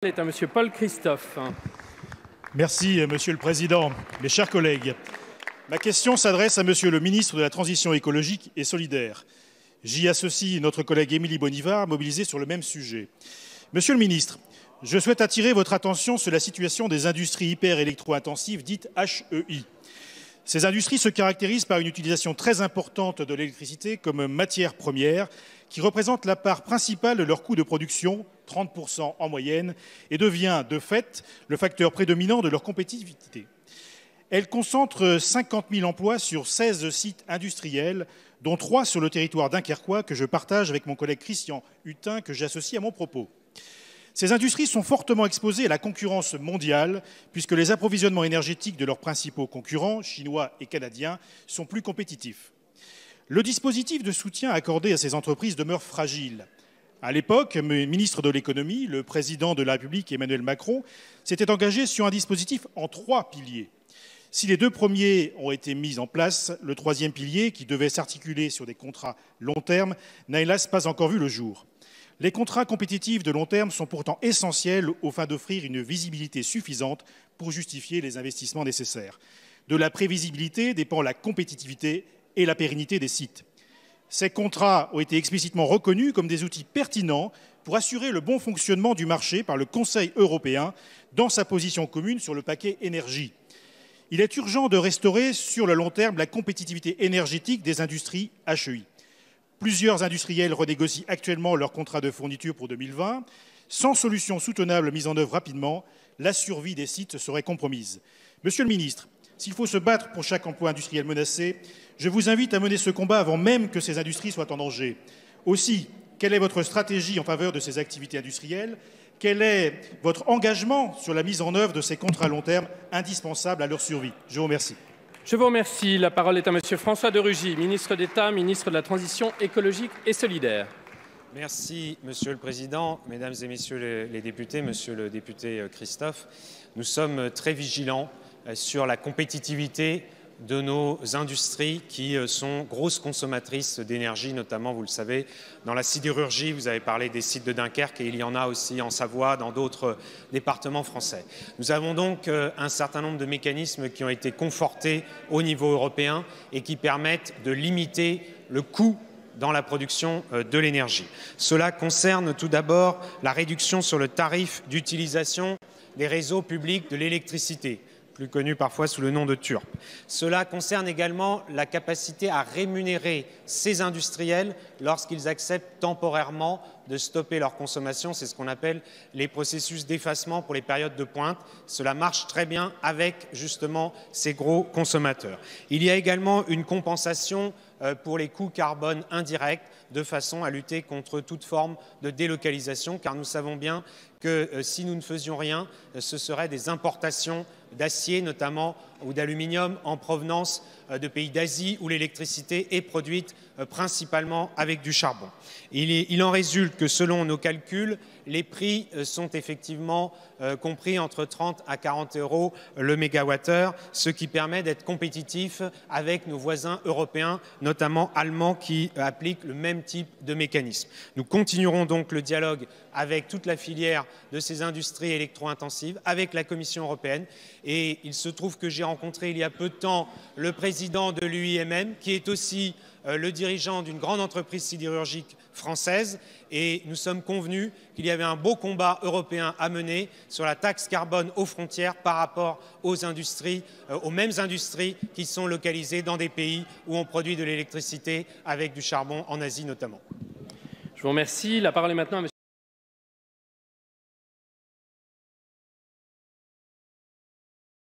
Est à Monsieur Paul Christophe. Merci, Monsieur le Président. Mes chers collègues, ma question s'adresse à Monsieur le ministre de la Transition écologique et solidaire. J'y associe notre collègue Émilie Bonivard, mobilisée sur le même sujet. Monsieur le ministre, je souhaite attirer votre attention sur la situation des industries hyper électro-intensives, dites HEI. Ces industries se caractérisent par une utilisation très importante de l'électricité comme matière première, qui représente la part principale de leur coût de production, 30% en moyenne, et devient de fait le facteur prédominant de leur compétitivité. Elles concentrent 50 000 emplois sur 16 sites industriels, dont 3 sur le territoire dunkerquois que je partage avec mon collègue Christian Hutin, que j'associe à mon propos. Ces industries sont fortement exposées à la concurrence mondiale, puisque les approvisionnements énergétiques de leurs principaux concurrents, chinois et canadiens, sont plus compétitifs. Le dispositif de soutien accordé à ces entreprises demeure fragile. À l'époque, ministre de l'économie, le président de la République, Emmanuel Macron, s'était engagé sur un dispositif en 3 piliers. Si les 2 premiers ont été mis en place, le 3e pilier, qui devait s'articuler sur des contrats long terme, n'a hélas pas encore vu le jour. Les contrats compétitifs de long terme sont pourtant essentiels aux fins d'offrir une visibilité suffisante pour justifier les investissements nécessaires. De la prévisibilité dépend la compétitivité et la pérennité des sites. Ces contrats ont été explicitement reconnus comme des outils pertinents pour assurer le bon fonctionnement du marché par le Conseil européen dans sa position commune sur le paquet énergie. Il est urgent de restaurer sur le long terme la compétitivité énergétique des industries HEI. Plusieurs industriels renégocient actuellement leurs contrats de fourniture pour 2020. Sans solution soutenable mise en œuvre rapidement, la survie des sites serait compromise. Monsieur le ministre, s'il faut se battre pour chaque emploi industriel menacé, je vous invite à mener ce combat avant même que ces industries soient en danger. Aussi, quelle est votre stratégie en faveur de ces activités industrielles ? Quel est votre engagement sur la mise en œuvre de ces contrats à long terme indispensables à leur survie ? Je vous remercie. Je vous remercie. La parole est à Monsieur François de Rugy, ministre d'État, ministre de la Transition écologique et solidaire. Merci, Monsieur le Président, Mesdames et Messieurs les députés, Monsieur le député Christophe. Nous sommes très vigilants sur la compétitivité de nos industries qui sont grosses consommatrices d'énergie, notamment, vous le savez, dans la sidérurgie. Vous avez parlé des sites de Dunkerque et il y en a aussi en Savoie, dans d'autres départements français. Nous avons donc un certain nombre de mécanismes qui ont été confortés au niveau européen et qui permettent de limiter le coût dans la production de l'énergie. Cela concerne tout d'abord la réduction sur le tarif d'utilisation des réseaux publics de l'électricité, plus connu parfois sous le nom de TURP. Cela concerne également la capacité à rémunérer ces industriels lorsqu'ils acceptent temporairement de stopper leur consommation. C'est ce qu'on appelle les processus d'effacement pour les périodes de pointe. Cela marche très bien avec justement ces gros consommateurs. Il y a également une compensation pour les coûts carbone indirects de façon à lutter contre toute forme de délocalisation, car nous savons bien que si nous ne faisions rien, ce seraient des importations d'acier notamment ou d'aluminium en provenance de pays d'Asie où l'électricité est produite principalement avec du charbon. Il en résulte que selon nos calculs, les prix sont effectivement compris entre 30 à 40 € le mégawattheure, ce qui permet d'être compétitif avec nos voisins européens, notamment allemands, qui appliquent le même type de mécanisme. Nous continuerons donc le dialogue avec toute la filière de ces industries électro-intensives, avec la Commission européenne. Et il se trouve que j'ai rencontré il y a peu de temps le président de l'UIMM, qui est aussi le dirigeant d'une grande entreprise sidérurgique française, et nous sommes convenus qu'il y avait un beau combat européen à mener sur la taxe carbone aux frontières par rapport aux industries, aux mêmes industries qui sont localisées dans des pays où on produit de l'électricité avec du charbon, en Asie notamment. Je vous remercie. La parole est maintenant à